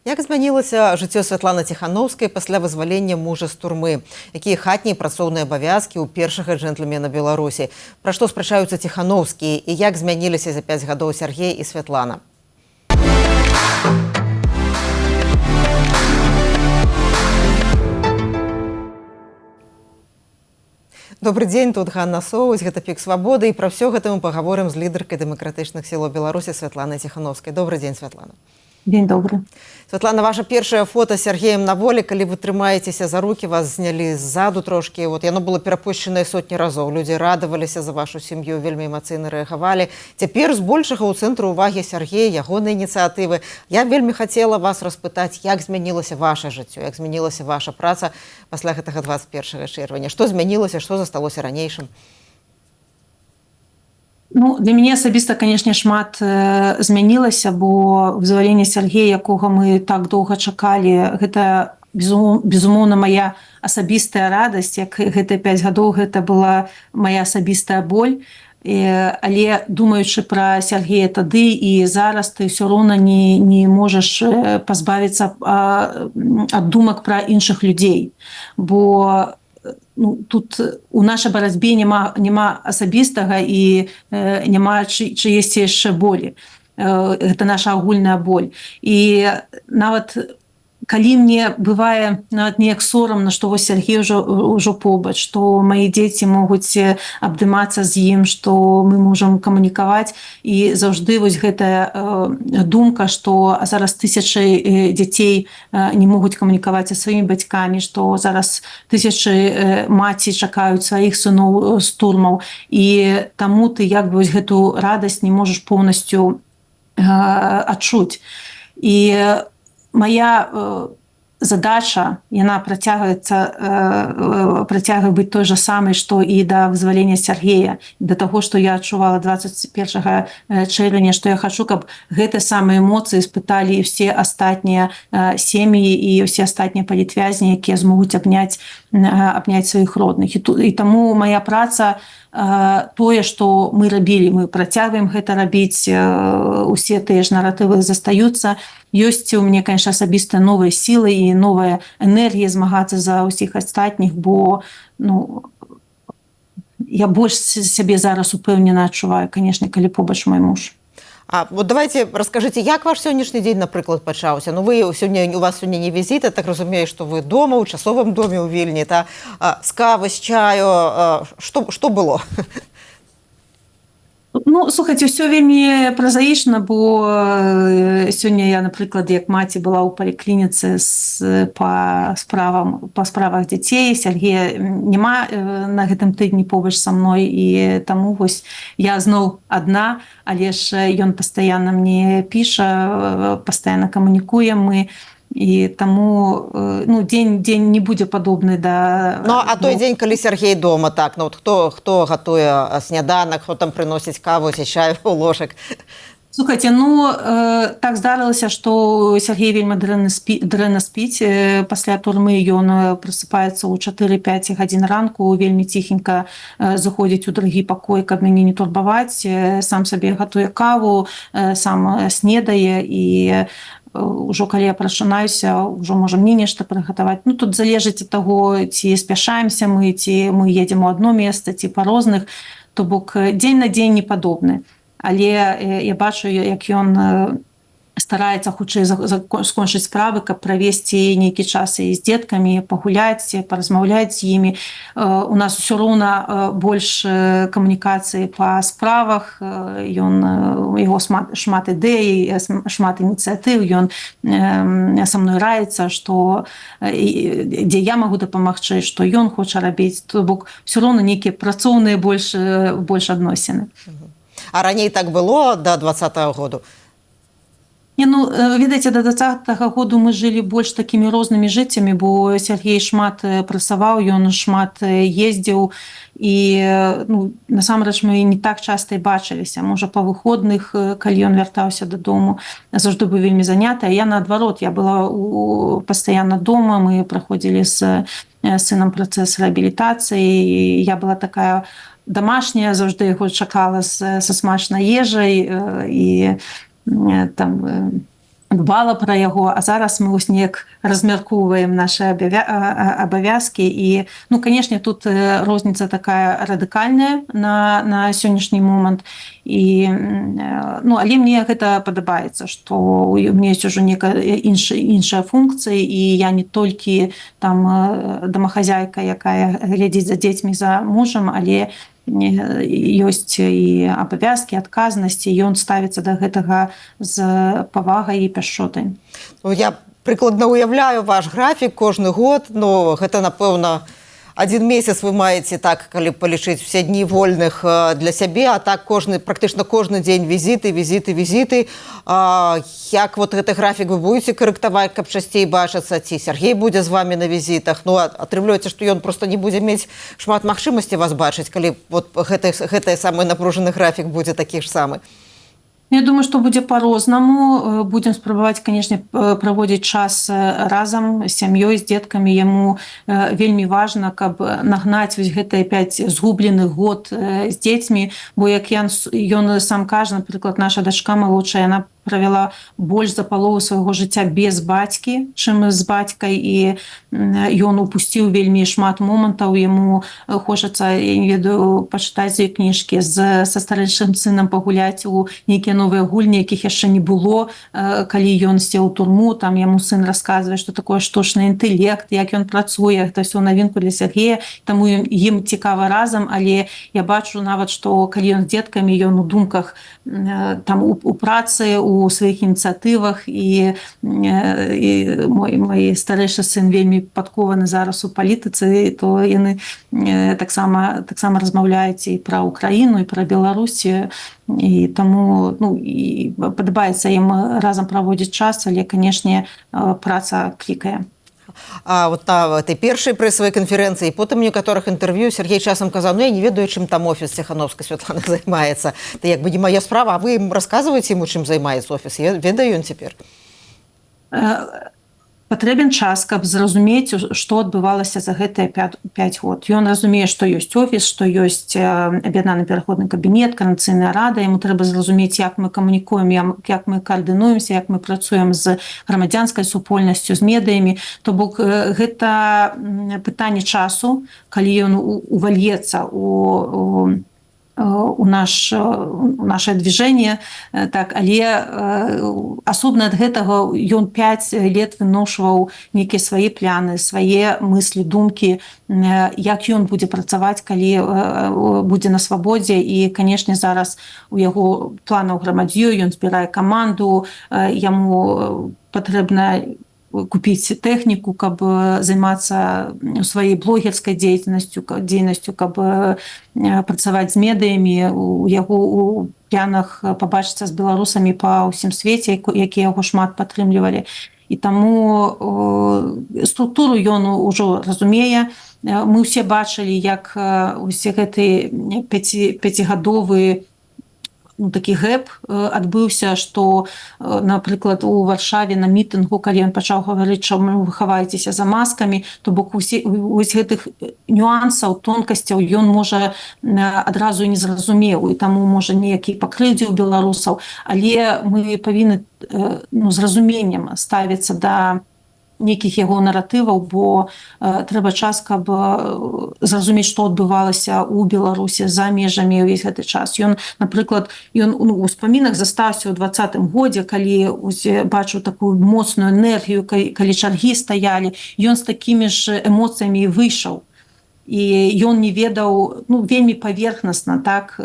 Як змянілася жыццё Святланы Ціханаўскай пасля вызвалення мужа з турмы? Якія хатнія працоўныя абавязкі ў першага джентльмена Беларусі? Пра што спрачаюцца Ціханаўскія і як змяніліся за 5 гадоў Сергей і Святлана? Добрый дзень, тут Ганна Соўць, гэта Пік Свабоды, і пра ўсё гэта мы пагаворым з лідаркай дэмакратычных сілаў Беларусі Святланай Ціханаўскай. Добрый дзень, Святлана. День добрый. Святлана, ваша першае фото з Сергеем на волі, калі вы трымаецеся за рукі, вас знялі ззаду трошкі. Яно было перапушчанае сотні разоў. Людзі радаваліся за вашу сям'ю, вельмі эмацыйна рэагавалі. Цяпер збольшага ў цэнтру ўвагі Сергей, ягоныя ініцыятывы. Я вельмі хацела вас распытаць, як змянілася ваше жыццё, як змянілася ваша праца пасля гэтага 21 чэрвеня. Што змянілася, што засталося ранейшым? Для мяне асабіста, канешне, шмат змянілася, бо вызваленне Сергея, якога мы так доўга чакалі, гэта, безумоўна, мая асабістая радасць. Як гэтыя 5 гадоў, гэта была мая асабістая боль. Але думаючы пра Сергея тады і зараз, ты ўсё роўна не можаш пазбавіцца ад думак пра іншых людзей. Бо тут у нашай барацьбе няма асабістага і няма чыесьці яшчэ болі. Гэта наша агульная боль. І нават калі мне бывае нават неяк сорамна, што вось Сергей ўжо побач, што мае дзеці могуць абдымацца з ім, што мы можам камунікаваць, і заўжды вось гэтая думка, што зараз тысячы дзяцей не могуць камунікаваць са сваімі бацькамі, што зараз тысячы маці чакаюць сваіх сыноў з турмаў, і таму ты як бы вось гэту радасць не можаш поўнасцю адчуць. І моя задача, яна працягвае быць той жа самай, што і да вызвалення Сергея, да таго, што я адчувала 21 чэрвеня, што я хачу, каб гэтыя самыя эмоцыі испыталі і ўсе астатнія сем'і і ўсе астатнія палітвязні, якія змогуць абняць сваіх родных. І таму моя праца, тое, што мы рабілі, мы працягваем гэта рабіць, усе тыя ж наратывы застаюцца. Ёсць у мяне, конечно, асабіста новыя сілы і новая энергія змагацца за ўсіх астатніх, бо я больш сябе зараз упэўнена адчуваю, конечно, калі побач мой муж. Давайте раскажыце, як ваш сённяшні дзень, напрыклад, пачаўся? У вас сёння не візіт, я так разумею, што вы дома, у часовым доме ў Вільні, з кавы, з чаю, што было? Слухайце, ўсё вельмі празаічна, бо сёння я, напрыклад, як маці была ў паліклініцы па справах дзяцей. Сергея няма на гэтым тыдні побач са мной, і таму вось я зноў адна, але ж ён пастаянна мне піша, пастаянна камунікуем мы. І таму дзень не будзе падобны да... А той дзень, калі Сергей дома, так, хто гатуе сняданак, хто там прыносіць каву ці чай у ложак? Слухайце, так здарылася, што Сергей вельмі дрэнна спіць. Пасля турмы ён просыпаецца ў 4-5 гадзін ранку, вельмі ціхенька заходзіць у другі пакой, каб мяне не турбаваць, сам сабе гатуе каву, сам снедае, і ўжо калі я прачынаюся, ўжо можа мне нешта прыгатаваць. Тут залежыць ад таго, ці спяшаемся мы, ці мы едзем у адно месца, ці па розных. То бок дзень на дзень не падобны. Але я бачу, як ён стараецца хутчэй скончыць справы, каб правесці нейкі час і з дзеткамі, пагуляць, паразмаўляць з імі. У нас усё роўна больш камунікацыі па справах, яго шмат ідэй, шмат ініцыятыў, ён са мной раіцца, дзе я магу дапамагчы, што ён хоча рабіць. То бок усё роўна нейкія працоўныя больш адносіны. А раней так было да 20-го году? Відаеце, да 20-го году мы жылі больш такімі рознымі жыццямі, бо Сергей шмат працаваў, ён шмат ездзіў, і насамрэч мы не так часта і бачыліся. Можа, па выходных, калі ён вяртаўся дадому, заўжды быў вельмі заняты. Я наадварот, я была пастаянна дома, мы праходзілі з сынам працэс рэабілітацыі, я была такая домашняя, заўжды яго чакала са смачнай ежай, і там дбала пра яго, а зараз мы вось неяк размяркоўваем нашы абавязкі. І, ну, канешне, тут розніца такая радыкальная на сённяшні момант. І, ну, але мне гэта падабаецца, што у мяне ёсць ужо некая іншая функцыя, і я не толькі там домахазяйка, якая глядзіць за дзецьмі, за мужам, але ёсць і абавязкі, адказнасці, ён ставіцца да гэтага з павагай і пяшчотай. Ну, я прыкладна уяўляю ваш графік кожны год, но гэта, напэўна, один месяц вы маеце, так, калі палічыць, все дні вольных для сябе, а так практычна кожны дзень візіты. Як вот гэты графік вы будете карэктаваць, каб часцей бачыцца, ці Сергей будзе з вами на візітах? Ну, атрымліваецца, што ён просто не будзе мець шмат магчымасці вас бачыць, калі вот гэты самы напружаны графік будзе такі ж самы. Я думаю, што будзе па-рознаму. Будзем спрабаваць, канешне, праводзіць час разам з сям'ёй, з дзеткамі. Яму вельмі важна, каб нагнаць вось гэтыя 5 згубленых год з дзецьмі, бо як ён сам кажа, напрыклад, наша дачка малодшая, яна правяла больш за палову свайго жыцця без бацькі, чым з бацькай, і ён упусціў вельмі шмат момантаў. Яму хочацца, я не ведаю, пачытаць ёй кніжкі, са старэйшым сынам пагуляць у нейкія новыя гульні, якіх яшчэ не было, калі ён сеў у турму. Там яму сын расказвае, што такое штучны інтэлект, як ён працуе. Гэта ўсё навінку для Сергея, таму ім цікава разам, але я бачу нават, што калі ён з дзеткамі, ён у думках там у працы, у сваіх ініцыятывах, і мой старэйшы сын вельмі падкованы зараз у палітыцы, то яны таксама размаўляюць і пра Украіну, і пра Беларусі, і таму, ну, і падабаецца ім разам праводзіць час, але, канешне, праца клікае. А вот на этой першай прэсавай канферэнцыі, потым некаторых інтэрв'ю Сергей часам казаў: ну, я не ведаю, чым там офіс Ціхановскай Святланы займаецца. Это як бы не мая справа, а вы ім расказваеце яму, чым займаецца офіс? Я ведаю ён цяпер. Патрэбен час, каб зразумець, што адбывалася за гэтыя 5 год. Ён разумее, што ёсць офіс, што ёсць аб'яднаны пераходны кабінет, Коордынацыйная рада. Яму трэба зразумець, як мы камунікуем, як мы каардынуемся, як мы працуем з грамадзянскай супольнасцю, з медыямі. То бок гэта пытанне часу, калі ён увальецца у наше движение, так, але асобна ад гэтага ён 5 лет выношваў нейкія свае пляны, свае мыслі, думкі, як ён будзе працаваць, калі будзе на свабодзе. І, канешне, зараз у яго планаў грамадзё, ён збірае каманду, яму патрэбна купіць тэхніку, каб займацца сваёй блогерскай дзейнасцю, каб працаваць з медыямі. У яго у планах пабачыцца з беларусамі па ўсім свеце, якія яго шмат падтрымлівалі. І таму структуру ён ужо разумее. Мы ўсе бачылі, як усе гэтыя 5гадовы такі гэп адбыўся, што, напрыклад, у Варшаве на мітынгу, калі ён пачаў гаварыць, што вы хаваецеся за маскамі, то бок вось гэтых нюансаў, тонкасцяў ён можа адразу і не зразумеў, і таму можа неякі пакрыўдзіў беларусаў, але мы павінны з разуменнем ставіцца да нейкіх яго наратываў, бо трэба час, каб зразумець, што адбывалася ў Беларусі за межамі ўвесь гэты час. Ён, напрыклад, у ўспамінах застаўся ў 20-м годзе, калі бачыў такую моцную энергію, калі чаргі стаялі, ён з такімі ж эмоцыямі і выйшаў. І ён не ведаў, вельмі паверхнасна, так,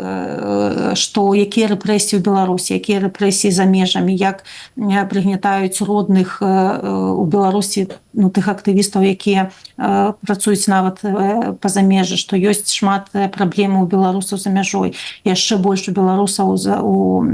што якія рэпрэсіі ў Беларусі, якія рэпрэсіі за межамі, як прыгнятаюць родных у Беларусі, тых актывістаў, якія працуюць нават па-за межы, што ёсць шмат праблемаў у беларусаў за мяжой, яшчэ больш у беларусаў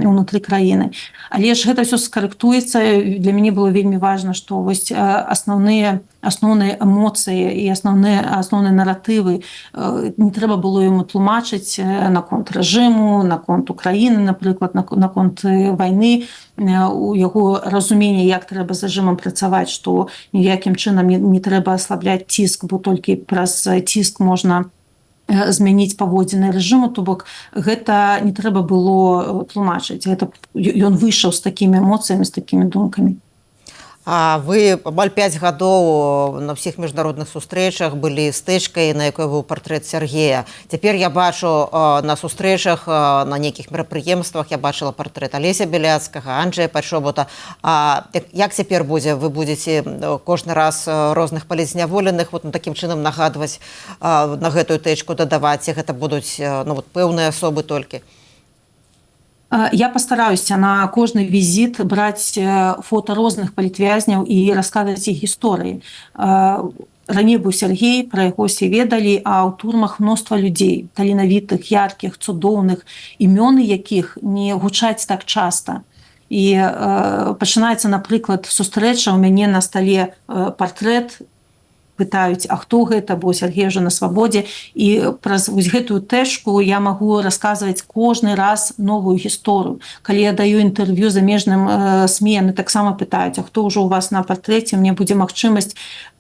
унутры краіны. Але ж гэта ўсё скарэктуецца. Для мяне было вельмі важна, што вось асноўныя эмоцыі і асноўныя наратывы не трэба было яму тлумачыць наконт рэжыму, наконт Украіны, напрыклад, наконт вайны, у яго разуменне, як трэба з рэжымам працаваць, што ніякім чынам не трэба аслабляць ціск, бо толькі праз ціск можна змяніць паводзіны рэжыму, то бок гэта не трэба было тлумачыць. Ён выйшаў з такімі эмоцыямі, з такімі думкамі. А вы амаль 5 гадоў на ўсіх міжнародных сустрэчах былі стэчкай, на якой быў партрэт Сергея. Цяпер я бачу на сустрэчах, на нейкіх мерапрыемствах я бачыла партрэт Алеся Беляцкага, Анджэя Пачобота. Як цяпер будзе? Вы будзеце кожны раз розных палітзняволеных вот такім чынам нагадваць, на гэтую тэчку дадаваць, ці гэта будуць пэўныя асобы толькі? Я пастараюся на кожны візіт браць фота розных палітвязняў і расказваць іх гісторыі. Раней быў Сергей, пра яго ўсе ведалі, а ў турмах мноства людзей, таленавітых, яркіх, цудоўных, імёны якіх не гучаць так часта. І пачынаецца, напрыклад, сустрэча, у мяне на стале партрэт, пытаюць, а хто гэта, бо Сергей ўжо на свабодзе, і праз вось гэтую тэшку я магу расказваць кожны раз новую гісторыю. Калі я даю інтэрв'ю замежным СМІ, яны таксама пытаюць, а хто ўжо у вас на партрэце, мне будзе магчымасць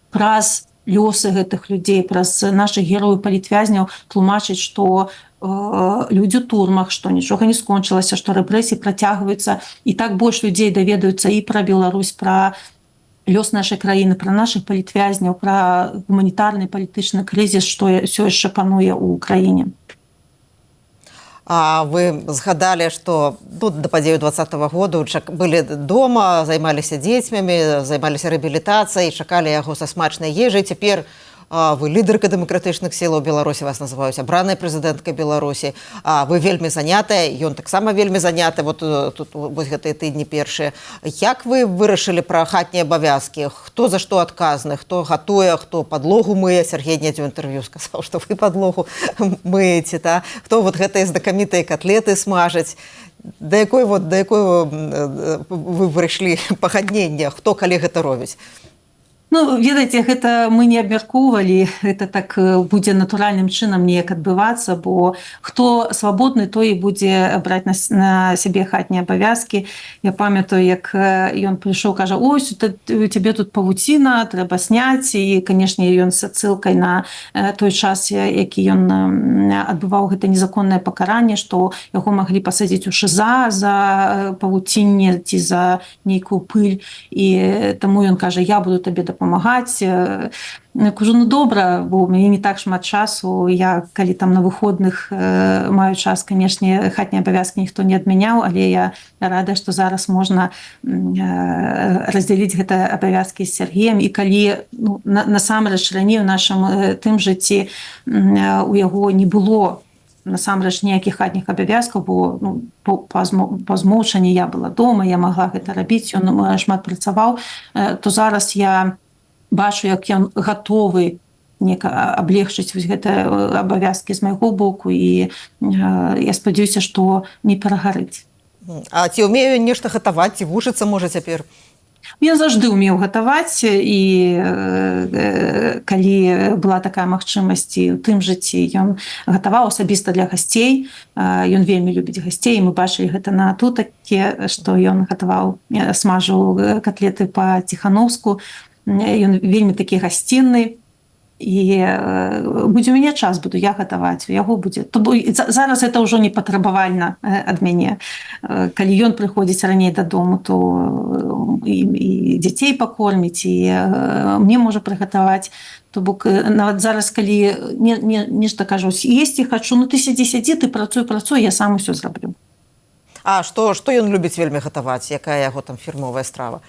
праз лёсы гэтых людзей, праз нашых герояў палітвязняў тлумачыць, што людзі ў турмах, што нічога не скончылася, што рэпрэсіі працягваюцца, і так больш людзей даведаюцца і пра Беларусь, пра лёс нашай краіны, пра нашых палітвязняў, пра гуманітарны палітычны крызіс, што ўсё яшчэ пануе ў краіне. Вы згадалі, што тут да падзею 2020 году былі дома, займаліся дзецьмі, займаліся рэабілітацыяй, чакалі яго са смачнай ежай. Цяпер вы лідарка дэмакратычных сілаў Беларусі, вас называюць абраная прэзідэнтка Беларусі. Вы вельмі занятая, ён таксама вельмі заняты, вот тут вось гэтыя тыдні першыя. Як вы вырашылі пра хатнія абавязкі? Хто за што адказны? Хто гатуе, хто падлогу мые? Сергей недзе ў інтэрв'ю сказаў, што вы падлогу мыеце, та? Хто вот гэтыя знакамітыя котлеты смажаць? Да якой вы прыйшлі пагаднення? Хто калі гэта робіць? Ну, ведаеце, гэта мы не абмяркоўвалі, гэта так будзе натуральным чынам неяк адбывацца, бо хто свабодны, той і будзе браць на сябе хатнія абавязкі. Я памятаю, як ён прыйшоў, кажа, ось, у цябе тут павуціна, трэба сняць, і, канешне, ён з адсылкай на той час, які ён адбываў гэта незаконнае пакаранне, што яго маглі пасадзіць у ШИЗА за павуцінне ці за нейкую пыль, і таму ён кажа, я буду табе дапамагаць. Кажу, ну добра, бо у мяне не так шмат часу, я калі там на выходных маю час, канешне, хатнія абавязкі ніхто не адмяняў, але я рада, што зараз можна раздзяліць гэта абавязкі з Сергеем, і калі насамрэч раней у нашым тым жыцці у яго не было насамрэч ніякіх хатніх абавязкаў, бо па змоўчанні я была дома, я магла гэта рабіць, ён шмат працаваў, то зараз я бачу, як ён гатовы аблегчыць гэты абавязкі з майго боку, і я спадзяюся, што не перагарыць. А ці ўмею нешта гатаваць, ці вучыцца можа цяпер? Я заўжды ўмеў гатаваць, і калі была такая магчымасць і ў тым жыцці, ён гатаваў асабіста для гасцей, ён вельмі любіць гасцей, мы бачылі гэта на тутакі, што ён гатаваў, смажыў котлеты па-ціхановску, ён вельмі такі гасцінны, і будзе у мяне час, буду я гатаваць, у яго будзе. Зараз гэта ўжо не патрабавальна ад мяне. Калі ён прыходзіць раней дадому, то і дзяцей пакорміць, і мне можа прыгатаваць. То бок нават зараз, калі нешта кажу, есці хачу, ну ты сядзі, ты працуй, я сам усё зраблю. А што ён любіць вельмі гатаваць? Якая яго там фірмовая страва?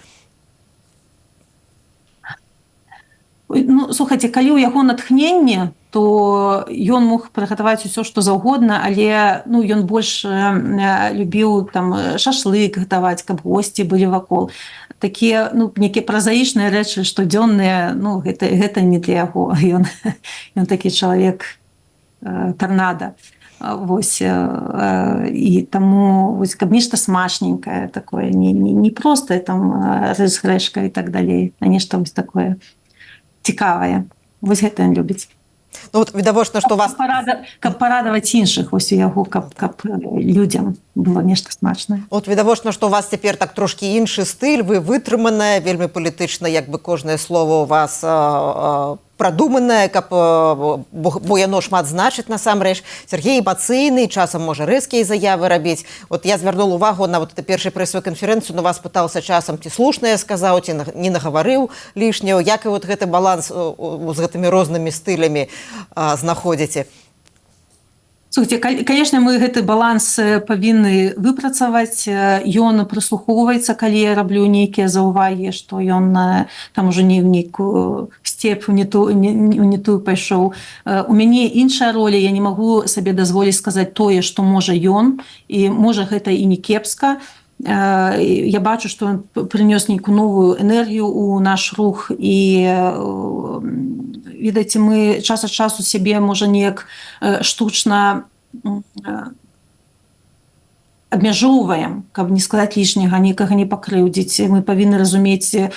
Ну, слухайце, калі ў яго натхненне, то ён мог прыгатаваць усё, што заўгодна, але ён больш любіў там шашлык гатаваць, каб госці былі вакол. Такія нейкія празаічныя рэчы, штодзённыя, гэта не для яго. Ён такі чалавек тарнада. Вось, і таму, каб нешта смачненькае такое, не проста там рыс, грэчка і так далей, а нешта вось такое цікавае. Вось гэта ён любіць. Ну, вот відавочна, што вас... Каб парадаваць іншых, вось у яго, каб людзям было нешта смачнае. От відавочна, што у вас цяпер так трошкі іншы стыль, вы вытрыманая, вельмі палітычна, як бы кожнае слово у вас прадуманае, каб, бо яно шмат значыць насамрэч. Сергей эмацыйны, часам можа рэзкія заявы рабіць. От я звярнула увагу на вот першай прэсавай канферэнцыю, на вас пытаўся часам, ці слушна я сказаў, ці не нагаварыў лішняго. Як і вот гэты баланс з гэтымі рознымі стылямі знаходзіце? Слухайте, конечно, мы гэты баланс павінны выпрацаваць. Ён прыслухоўваецца, калі я раблю нейкія заўвагі, што ён там ужо не ў нейкую степ, не тую пайшоў. У мяне іншая роля, я не магу сабе дазволіць сказаць тое, што можа ён, і можа гэта і не кепска. Я бачу, што ён прынёс нейкую новую энергію ў наш рух, і відаеце, мы час ад часу сябе можа неяк штучна абмяжоўваем, каб не сказаць лішняга, нікага не пакрыўдзіць. Мы павінны разумець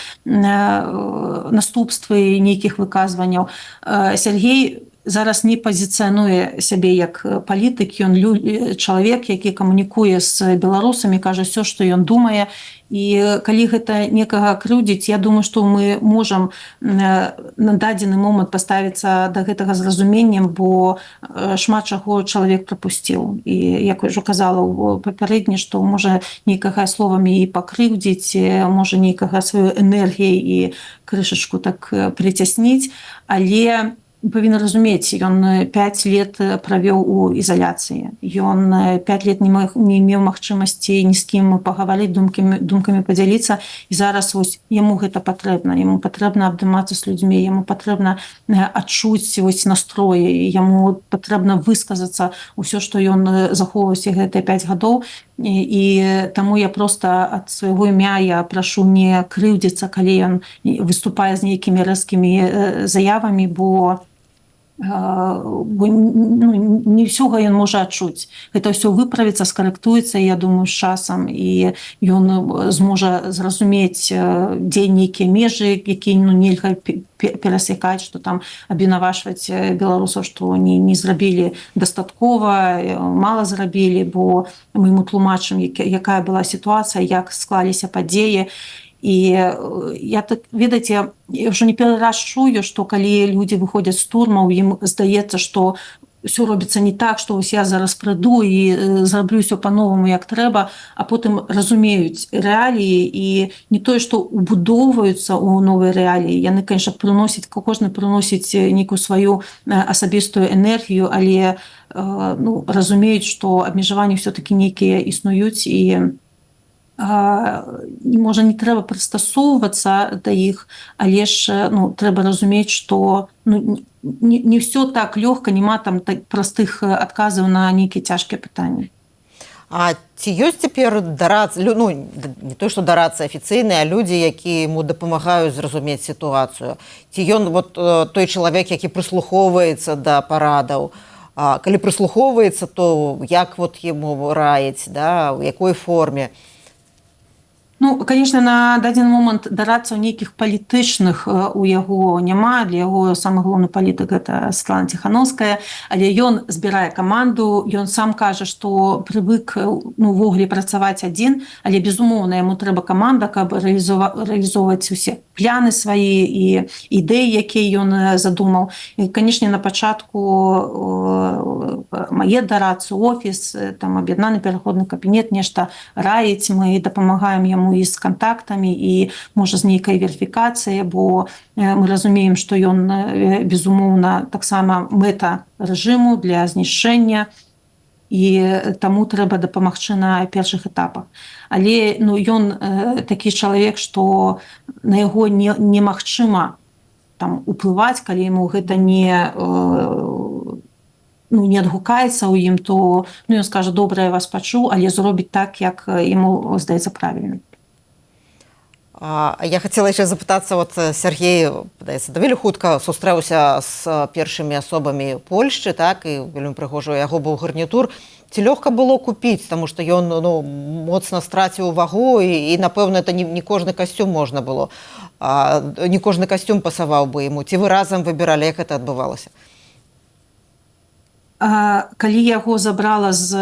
наступствы нейкіх выказванняў. Сергей зараз не пазіцыянуе сябе як палітык, ён чалавек, які камунікуе з беларусамі, кажа ўсё, што ён думае. І калі гэта некага крыўдзіць, я думаю, што мы можам на дадзены момант паставіцца да гэтага з разуменнем, бо шмат чаго чалавек прапусціў. І як ужо казала папярэдне, што можа нейкага словамі і пакрыўдзіць, можа нейкага сваёй энергіяй і крышачку так прыцясніць, але павінен разумець, ён 5 лет правёў у ізаляцыі. Ён 5 лет не меў магчымасці ні з кім пагаварыць, думкамі падзяліцца. І зараз вось яму гэта патрэбна. Яму патрэбна абдымацца з людзьмі, яму патрэбна адчуць вось настроі, яму патрэбна высказацца ўсё, што ён захоўваўся гэтыя 5 гадоў. І таму я проста ад свайго імя я прашу не крыўдзіцца, калі ён выступае з нейкімі рэзкімі заявамі, бо не ўсёга ён можа адчуць. Гэта ўсё выправіцца, скарэктуецца, я думаю, з часам, і ён зможа зразумець, дзе нейкія межы, якія нельга перасякаць, што там абвінавачваць беларусаў, што не зрабілі дастаткова, мала зрабілі, бо мы ему тлумачым, якая была сітуацыя, як склаліся падзеі. І я так, ведаеце, я ўжо не першы раз чую, што калі людзі выходзяць з турмаў, ім здаецца, што ўсё робіцца не так, што вось я зараз прыйду і зраблю ўсё па-новаму, як трэба, а потым разумеюць рэаліі і не тое, што убудоўваюцца ў новыя рэаліі. Яны, конечно, кожны прыносіць нейкую сваю асабістую энергію, але разумеюць, што абмежаванні ўсё-такі нейкія існуюць, і можа, не трэба прыстасоўвацца да іх, але ж трэба разумець, што не ўсё так лёгка, няма там простых адказаў на нейкія цяжкія пытанні. А ці ёсць цяпер не то, што дарацца афіцыйныя, а людзі, які яму дапамагаюць зразумець сітуацыю? Ці ён той чалавек, які прыслухоўваецца да парадаў? Калі прыслухоўваецца, то як яму раіць, у якой форме? Конечно, на дадзены момант дарацца ў нейкіх палітычных у яго няма. Для яго самы галоўны палітык — гэта Светлана Ціхановская, але ён збірае каманду, ён сам кажа, што прывык увогуле працаваць адзін, але, безумоўна, яму трэба каманда, каб рэалізоўваць усе пляны свае і ідэі, якія ён задумаў. І, канешне, на пачатку мае дарацца офіс, там аб'яднаны пераходны кабінет, нешта раіць, мы дапамагаем яму і з кантактамі, і, можа, з нейкай верыфікацыяй, бо мы разумеем, што ён, безумоўна, таксама мэта рэжыму для знішчэння, і таму трэба дапамагчы на першых этапах. Але ён такі чалавек, што на яго немагчыма уплываць, калі яму гэта не адгукаецца ў ім, то ён скажа: добра, я вас пачуў, але зробіць так, як яму здаецца правільна. Я хацела яшчэ запытацца, Сергей, падаецца, даволі хутка сустрэўся з першымі асобамі Польшчы, так, і вельмі прыгожа, яго быў гарнітур. Ці лёгка было купіць, таму што ён моцна страціў вагу, і напэўна, это не кожны касцюм можна было, не кожны касцюм пасаваў бы яму. Ці вы разам выбіралі, як гэта адбывалася? Калі яго забрала з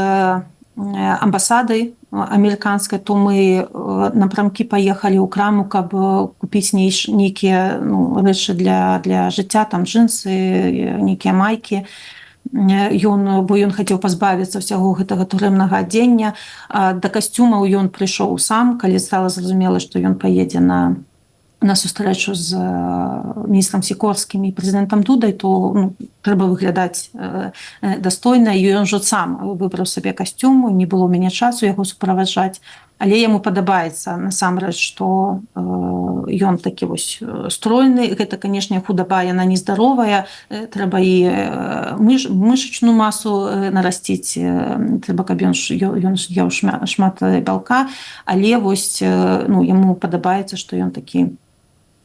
амбасады амерыканскай, то мы напрамкі паехалі ў краму, каб купіць нейкія рэчы для жыцця, там джинсы, нейкія майкі. Бо ён хацеў пазбавіцца ўсяго гэтага турэмнага адзення. Да касцюмаў ён прыйшоў сам, калі стала зразумела, што ён паедзе на сустрэчу з міністрам Сікорскім і прэзідэнтам Дудай, то трэба выглядаць дастойна. І ён жа сам выбраў сабе касцюм, не было ў мяне часу яго суправаджаць. Але яму падабаецца насамрэч, што ён такі вось стройны. Гэта, канешне, худаба, яна нездаровая. Трэба і мышачную масу нарасціць, трэба, каб ён еў шмат бялка. Але вось яму падабаецца, што ён такі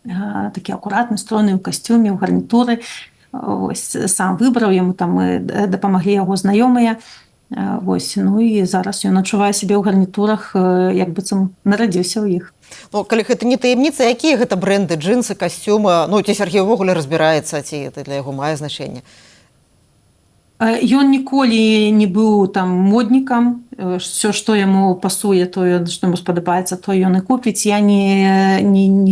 акуратны, стройны ў касцюме, ў гарнітуры. Вось сам выбраў, яму там дапамаглі яго знаёмыя. Вось, і зараз ён адчувае сябе ў гарнітурах, як быццам нарадзіўся ў іх. Калі гэта не таямніца, якія гэта брэнды, джинсы, касцюмы? Ці Сергей увогуле разбіраецца, ці это для яго мае значэнне? Ён ніколі не быў там моднікам. Все, што яму пасуе, што яму спадабаецца, то ён і купіць. Я не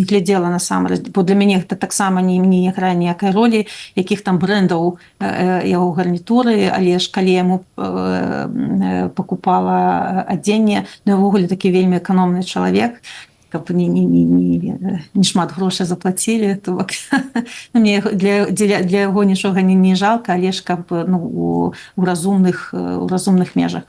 глядзела насамрэч, бо для мяне гэта таксама не грае ніякай ролі, якіх там брэндаў яго гарнітуры, але ж калі яму пакупала адзенне, увогуле такі вельмі эканомны чалавек, каб не шмат грошай заплацілі, то мне для яго нічога не жалка, але ж каб у разумных межах.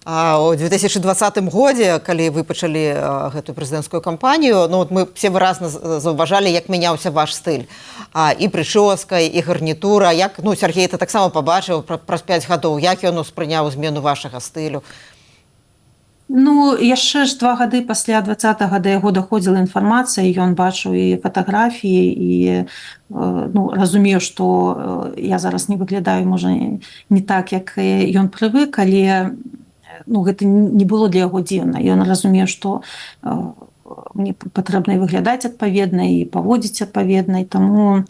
А ў 2020 годзе, калі вы пачалі гэтую прэзідэнцкую кампанію, мы все выразна заўважалі, як мяняўся ваш стыль. І прычоска, і гарнітура. Сергей это таксама пабачыў праз 5 гадоў, як ён успрыняў змену вашага стылю? Яшчэ ж 2 гады пасля 20-го да яго даходзіла інфармацыя, ён бачыў і фатаграфіі, і разумеў, што я зараз не выглядаю, можа, не так, як ён прывык, але гэта не было для яго дзіўна. Ён разумеў, што мне патрэбна і выглядаць адпаведна, і паводзіць адпаведна, і таму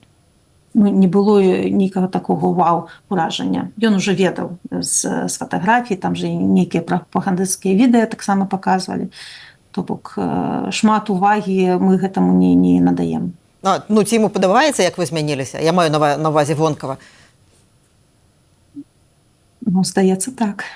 не было нейкага такога вау-уражання. Ён ужо ведаў з фатаграфій, там же нейкія прапагандысцкія відэа таксама паказвалі. То бок шмат увагі мы гэтаму не надаем. Ці яму падабаецца, як вы змяніліся? Я маю на ўвазе вонкава. Здаецца, так.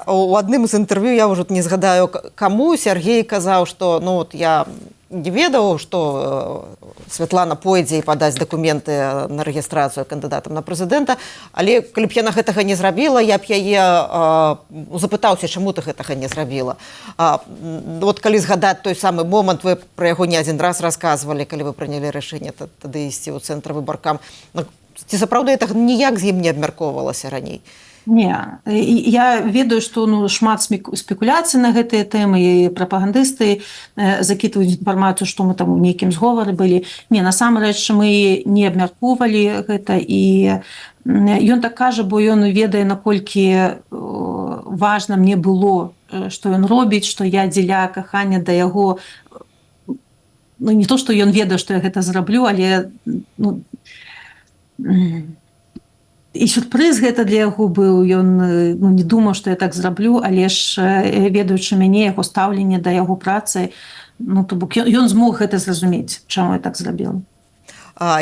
У адным з інтэрв'ю, я ўжо не згадаю, каму Сергей казаў, што я не ведаў, што Святлана пойдзе і падаць дакументы на рэгістрацыю кандыдатам на прэзідэнта, але калі б яна гэтага не зрабіла, я б яе запытаўся, чаму ты гэтага не зрабіла. Калі згадаць той самы момант, вы пра яго не адзін раз расказвалі, калі вы прынялі рашэнне тады ісці ў цэнтр выбаркам. Ці сапраўды гэта ніяк з ім не абмяркоўвалася раней? Не, я ведаю, што шмат спекуляцый на гэтыя тэмы, і прапагандысты закідваюць інфармацыю, што мы там у нейкім зговары былі. Не, насамрэч мы не абмяркоўвалі гэта, і ён так кажа, бо ён ведае, наколькі важна мне было, што ён робіць, што я дзеля кахання да яго. Не то, што ён ведае, што я гэта зраблю, але і сюрпрыз гэта для яго быў. Ён не думаў, што я так зраблю, але ж ведаючы мяне, яго стаўленне да яго працы, то бок ён змог гэта зразумець, чаму я так зрабіла.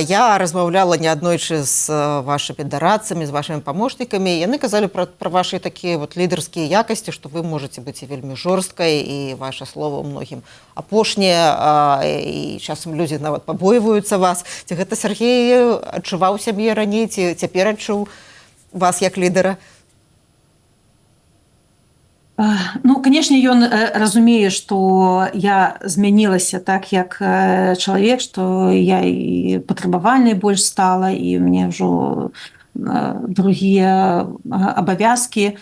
Я размаўляла неаднойчы з вашымі дарадцамі, з вашымі памочнікамі. Яны казалі пра вашы такія лідарскія якасці, што вы можаце быць і вельмі жорсткай, і ваше слово ў многім апошняе, і часам людзі нават пабойваюцца вас. Ці гэта Сергей адчуваў сябе раней, ці цяпер адчуў вас як лідара? Канешне, ён разумее, што я змянілася так, як чалавек, што я і патрабавальнай больш стала, і мне ўжо другія абавязкі.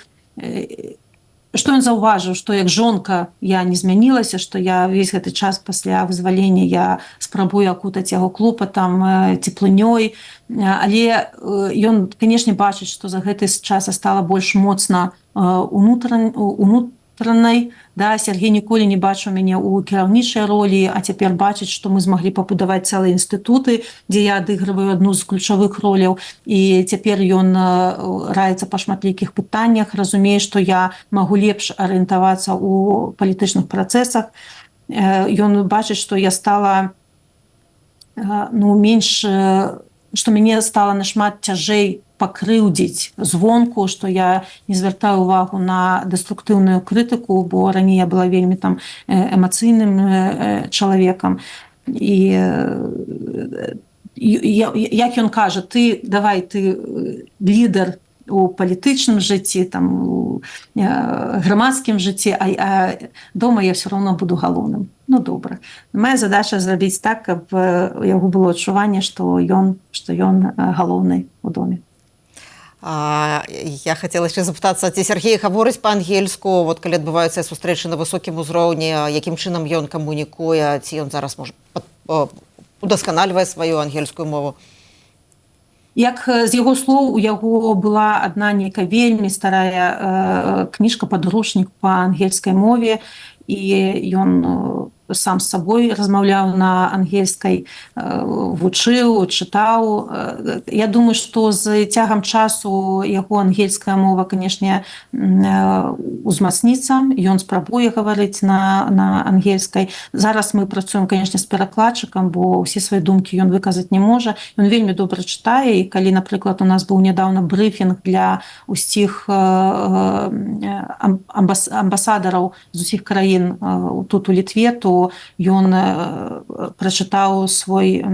Што ён заўважыў, што як жонка я не змянілася, што я ўвесь гэты час пасля вызвалення я спрабую акутаць яго клопатам, цеплынёй, але ён, канешне, бачыць, што за гэты час стала больш моцна унутранай, да, Сергей ніколі не бачыў мяне ў кіраўнічай ролі, а цяпер бачыць, што мы змаглі пабудаваць цэлыя інстытуты, дзе я адыгрываю адну з ключавых роляў, і цяпер ён раіцца па шматлікіх пытаннях, разумее, што я магу лепш арыентавацца ў палітычных працэсах. Ён бачыць, што я стала менш, што мяне стала нашмат цяжэй пакрыўдзіць звонку, што я не звяртаю увагу на дэструктыўную крытыку, бо раней я была вельмі там эмацыйным чалавекам. І як ён кажа, ты лідар у палітычным жыцці, там, у грамадскім жыцці, а дома я все равно буду галоўным. Ну, добра. Моя задача зрабіць так, каб у яго было адчуванне, што ён галоўны у доме. Я хацела яшчэ запытацца, ці Сергей гаворыць па-ангельску, вот калі адбываюцца сустрэчы на высокім узроўні, якім чынам ён камунікуе, ці ён зараз можа удасканальвае сваю ангельскую мову? Як з яго слоў, у яго была адна нейкая вельмі старая кніжка, падручнік па ангельскай мове, і ён сам з сабой размаўляў на ангельскай, вучыў, чытаў. Я думаю, што з цягам часу яго ангельская мова, канешне, узмацніцца. Ён спрабуе гаварыць на ангельскай. Зараз мы працуем, канешне, з перакладчыкам, бо ўсе свае думкі ён выказаць не можа. Ён вельмі добра чытае, і калі, напрыклад, у нас быў нядаўна брыфінг для ўсіх амбасадараў з усіх краін тут у Літве, то ён прачытаў свой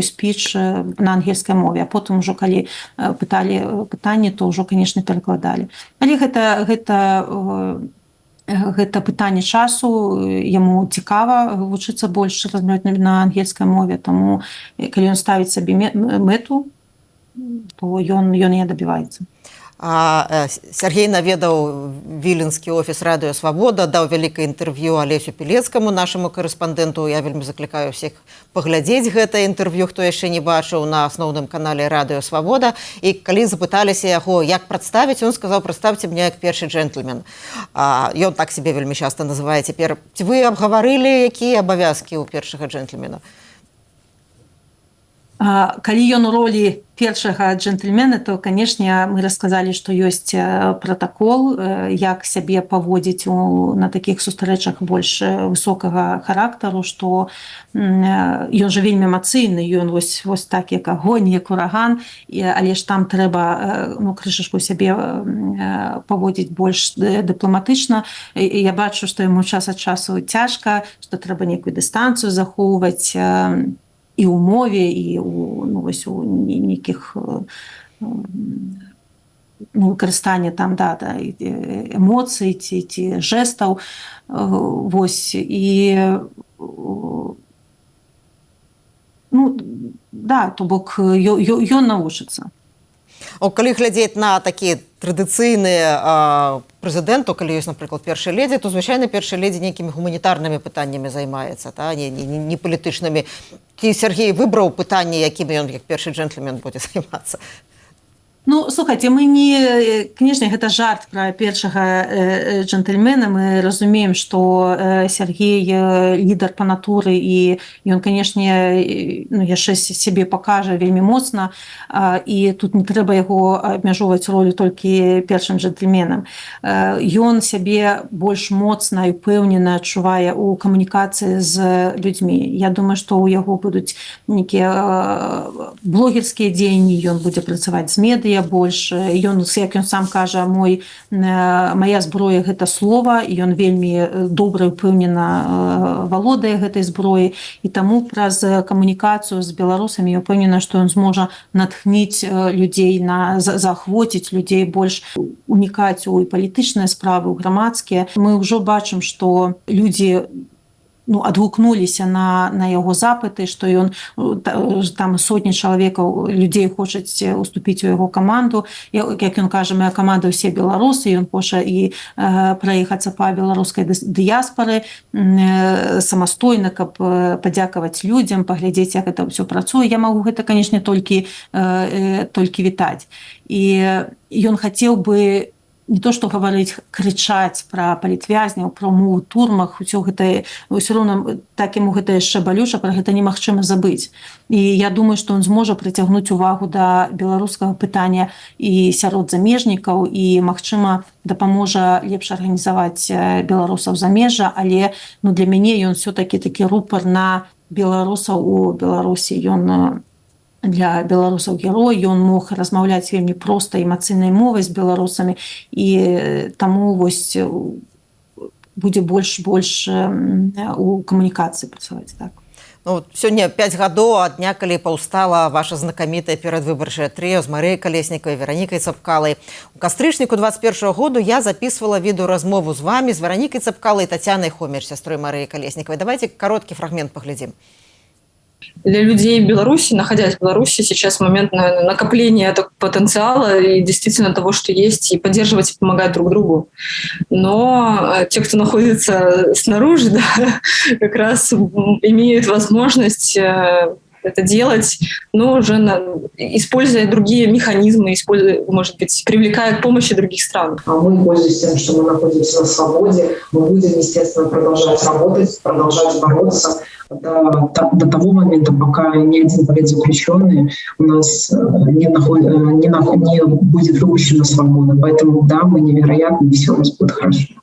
спіч на ангельскай мове, а потым ужо калі пыталі пытанні, то ўжо, канешне, перакладалі. Але гэта пытанне часу, яму цікава вучыцца больш размаўляць на ангельскай мове, таму калі ён ставіць сабе мэту, то ён не дабіваецца. Сергей наведаў віленскі офіс Радыё Свабода, даў вялікае інтэрв'ю Алесю Пілецкаму, нашаму карэспандэнту. Я вельмі заклікаю ўсіх паглядзець гэтае інтэрв'ю, хто яшчэ не бачыў, на асноўным канале Радыё Свабода. І калі запыталіся яго, як прадставіць, ён сказаў: прадставьце мне як першы джентльмен. Ён так себе вельмі часта называе цяпер. Ці вы абгаварылі, якія абавязкі ў першага джентльмена? Калі ён у ролі першага джентльмена, то, канешне, мы расказалі, што ёсць пратакол, як сябе паводзіць на такіх сустрэчах больш высокага характару, што ён жа вельмі эмацыйны, ён вось так, як агонь, як ураган, але ж там трэба крышачку сябе паводзіць больш дыпламатычна. Я бачу, што яму час ад часу цяжка, што трэба нейкую дыстанцыю захоўваць і ў мове, і у нейкіх выкарыстанні там эмоцый ці жэстаў. Вось, і то бок ён навучыцца. Калі глядзець на такія традыцыйныя прэзідэнту, калі ёсць, напрыклад, першая ледзі, то, звычайна, першая ледзі нейкімі гуманітарнымі пытаннямі займаецца, не палітычнымі. Ці Сергей выбраў пытанні, якімі ён, як першы джентльмен, будзе займацца? Слухайце, мы не... Канешне, гэта жарт пра першага джентльмена. Мы разумеем, што Сергей лідар па натуры, і ён, канешне, яшчэ сябе пакажа вельмі моцна, і тут не трэба яго абмяжоўваць ролю толькі першым джентльменам. Ён сябе больш моцна і ўпэўнена адчувае ў камунікацыі з людзьмі. Я думаю, што ў яго будуць нейкія блогерскія дзеянні, ён будзе працаваць з медыя больш. Ён, як ён сам кажа, моя зброя — гэта слова, і ён вельмі добра і ўпэўнена валодае гэтай зброі, і таму праз камунікацыю з беларусамі я ўпэўнена, што ён зможа натхніць людзей, заахвоціць людзей больш унікаць у палітычныя справы, у грамадскія. Мы ўжо бачым, што людзі адгукнуліся на яго запыты, што ён там сотні чалавекаў, людзей хочуць уступіць у яго каманду. Як ён кажа, моя каманда ўсе беларусы, ён хоча і праехацца па беларускай дыяспары самастойна, каб падзякаваць людзям, паглядзець, як гэта ўсё працуе. Я магу гэта, канешне, толькі вітаць. І ён хацеў бы не то што гаварыць, крычаць пра палітвязняў, пра умовы ў турмах, усё гэта ўсё роўна так яму гэта яшчэ балюча, пра гэта немагчыма забыць. І я думаю, што ён зможа прыцягнуць увагу да беларускага пытання і сярод замежнікаў, і магчыма дапаможа лепш арганізаваць беларусаў замежжа, але для мяне ён все-таки такі рупар на беларусаў у Беларусі. Ён для беларусаў герой, ён мог размаўляць вельмі проста эмацыйнай мовай з беларусамі, і таму вось будзе больш у камунікацыі працаваць. Так. Ну, сёння 5 гадоў ад дня, калі паўстала ваша знакамітае перадвыбарчае трыо з Марыяй Калеснікавай, Веранікай Цапкалай. У кастрычніку 21-го году я записывала відэаразмову з вами, з Веранікай Цапкалай і Тацянай Хоміч, сястрой Марыі Калеснікавай. Давайте кароткі фрагмент паглядзім. Для людей Беларуси, находясь в Беларуси, сейчас момент накопления этого потенциала и действительно того, что есть, и поддерживать и помогать друг другу. Но те, кто находится снаружи, да, как раз имеют возможность это делать, но уже используя другие механизмы, может быть, привлекая к помощи других стран. А мы, пользуясь тем, что мы находимся на свободе, мы будем, естественно, продолжать работать, продолжать бороться до того момента, пока ни один политзаключенный у нас не будет выпущен на свободу. Поэтому, да, мы невероятно, и все у нас будет хорошо.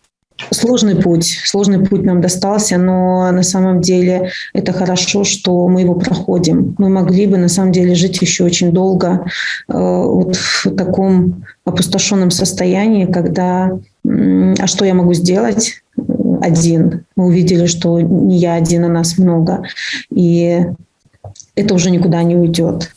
Сложный путь нам достался, но на самом деле это хорошо, что мы его проходим. Мы могли бы на самом деле жить еще очень долго вот в таком опустошенном состоянии, когда а что я могу сделать один? Мы увидели, что не я один, а нас много, и это уже никуда не уйдет.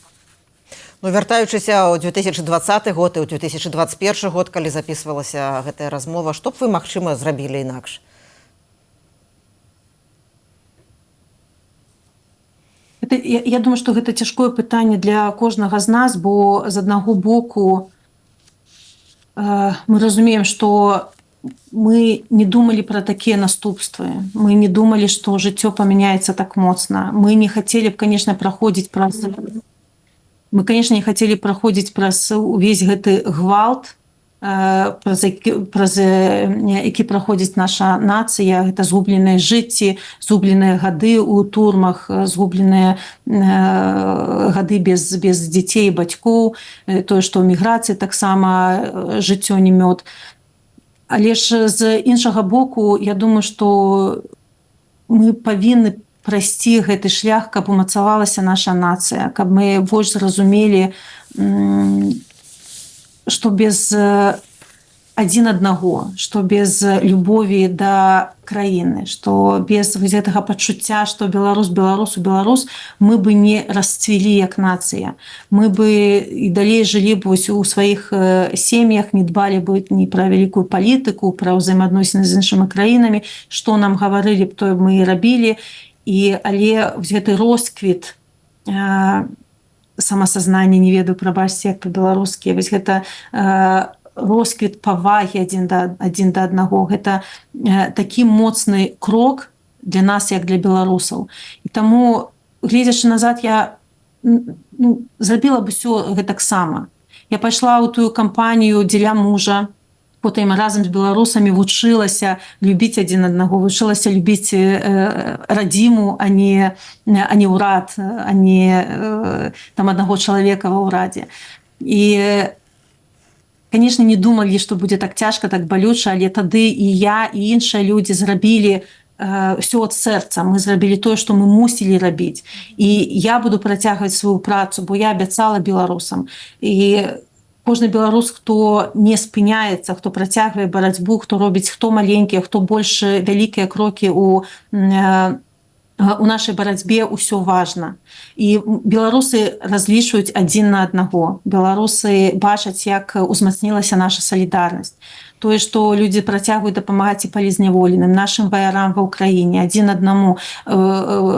Ну, вяртаючыся ў 2020 год і ў 2021 год, калі записывалася гэтая размова, што б вы, магчыма, зрабілі інакш? Я думаю, што гэта цяжкое пытанне для кожнага з нас, бо з аднаго боку мы разумеем, што мы не думалі пра такія наступствы. Мы не думалі, што жыццё памяняецца так моцна. Мы не хацелі б, канешне, праходзіць праз... Мы, конечно, не хотели проходить праз увесь гэты гвалт, праз які праходзіць наша нацыя. Гэта згубленыя жыцці, згубленыя гады ў турмах, згубленыя гады без дзяцей і бацькоў, тое, што ў міграцыі таксама жыццё не мёд. Але ж з іншага боку, я думаю, што мы павінны прайсці гэты шлях, каб умацавалася наша нацыя, каб мы больш зразумелі, што без адзін аднаго, што без любові да краіны, што без гэтага пачуцця, што беларус мы бы не расцвілі як нацыя. Мы бы і далей жылі б у сваіх сем'ях, не дбалі бы ні пра вялікую палітыку, пра ўзаемаадносіны з іншымі краінамі, што нам гаварылі б, тое мы і рабілі. Але гэты росквіт самасазнання, не ведаю, прабачце, як па-беларускі, гэта росквіт павагі адзін да аднаго, гэта такі моцны крок для нас, як для беларусаў. І таму, гледзячы назад, я зрабіла б усё гэтаксама. Я пайшла ў тую кампанію дзеля мужа, потым разам з беларусамі вучылася любіць адзін аднаго, вучылася любіць радзіму, а не ўрад, а не там аднаго чалавека ва ўрадзе. І, канешне, не думалі, што будзе так цяжка, так балюча, але тады і я, і іншыя людзі зрабілі ўсё ад сэрца. Мы зрабілі тое, што мы мусілі рабіць. І я буду працягваць сваю працу, бо я абяцала беларусам. І кожны беларус, хто не спыняецца, хто працягвае барацьбу, хто робіць хто маленькія, хто больш вялікія крокі у нашай барацьбе, ўсё важна. І беларусы разлічваюць адзін на аднаго. Беларусы бачаць, як узмацнілася наша салідарнасць. Тое, што людзі працягваюць дапамагаць і палізняволеным, нашым ваярам ва ўкраіне, адзін аднаму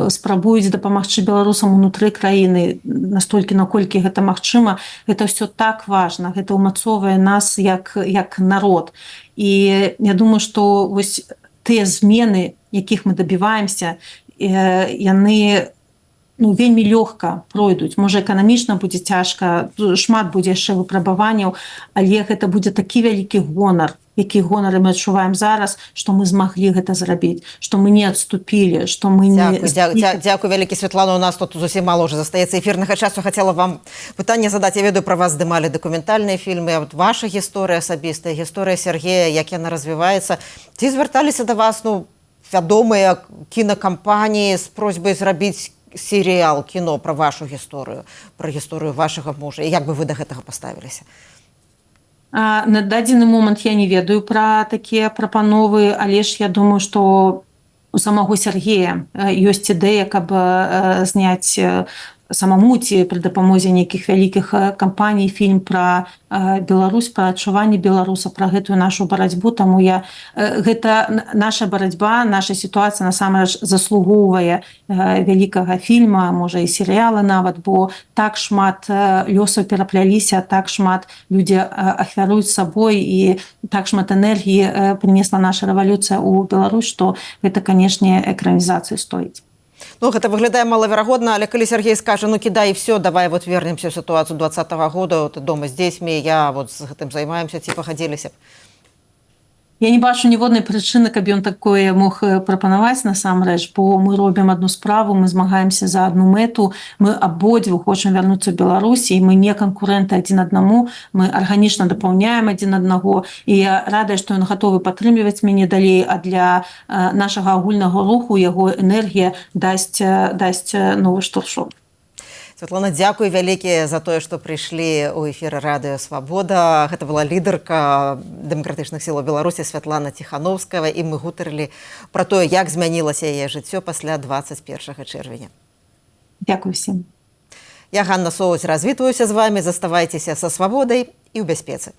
спрабуюць дапамагчы беларусам унутры краіны, настолькі, наколькі гэта магчыма. Гэта ўсё так важна, гэта ўмацоўвае нас як народ. І я думаю, што вось тыя змены, якіх мы дабіваемся, яны ну, вельмі лёгка пройдуць. Можа, эканамічна будзе цяжка, шмат будзе яшчэ выпрабаванняў, але гэта будзе такі вялікі гонар, які гонар мы адчуваем зараз, што мы змаглі гэта зрабіць, што мы не адступілі, што мы не... Дякую вялікі, Святлана. У нас тут зусім мало уже застаецца эфірнага часу. Хацела вам пытанне задаць. Я ведаю, пра вас здымалі дакументальныя фільмы. А вот ваша гісторыя асабістая, гісторыя Сергея, як яна развіваецца. Ці звярталіся да вас, ну, вядомыя кінакампаніі з просьбай зрабіць серыял, кіно пра вашу гісторыю, пра гісторыю вашага мужа? І як бы вы да гэтага паставіліся? На дадзены момант я не ведаю пра такія прапановы, але ж я думаю, што у самого Сергея ёсць ідэя, каб зняць самому ці пры дапамозе нейкіх вялікіх кампаній фільм пра Беларусь, пра адчуванні беларуса, пра гэтую нашу барацьбу. Таму гэта наша барацьба, наша сітуацыя насамрэч заслугоўвае вялікага фільма, можа і серыяла нават, бо так шмат лёсаў перапляліся, так шмат людзі ахвяруюць сабой і так шмат энергіі прынесла наша рэвалюцыя ў Беларусь, што гэта, канешне, экранізацыі стоіць. Ну, гэта выглядае малаверагодна, але калі Сергей скажа, ну, кідай все, давай вот вернемся ў сітуацыю 2020 года, ты дома з дзецьмі, я вот з гэтым займаемся, ці пагадзіліся б? Я не бачу ніводнай прычыны, каб ён такое мог прапанаваць насамрэч, бо мы робім адну справу, мы змагаемся за адну мэту, мы абодвух хочам вярнуцца ў Беларусі, і мы не канкурэнты адзін аднаму, мы арганічна дапаўняем адзін аднаго, і я радая, што ён гатовы падтрымліваць мяне далей, а для нашага агульнага руху яго энергія дасць новы штуршок. Святлана, дзякуй вялікі за тое, што прыйшлі ў эфір радыё «Свабода». Гэта была лідарка дэмакратычных сілаў Беларусі Святлана Ціхановская, і мы гутарылі пра тое, як змянілася яе жыццё пасля 21 чэрвеня. Дзякуй усім. Я, Ганна Соўць, развітваюся з вамі. Заставайцеся са свабодай і ў бяспецы.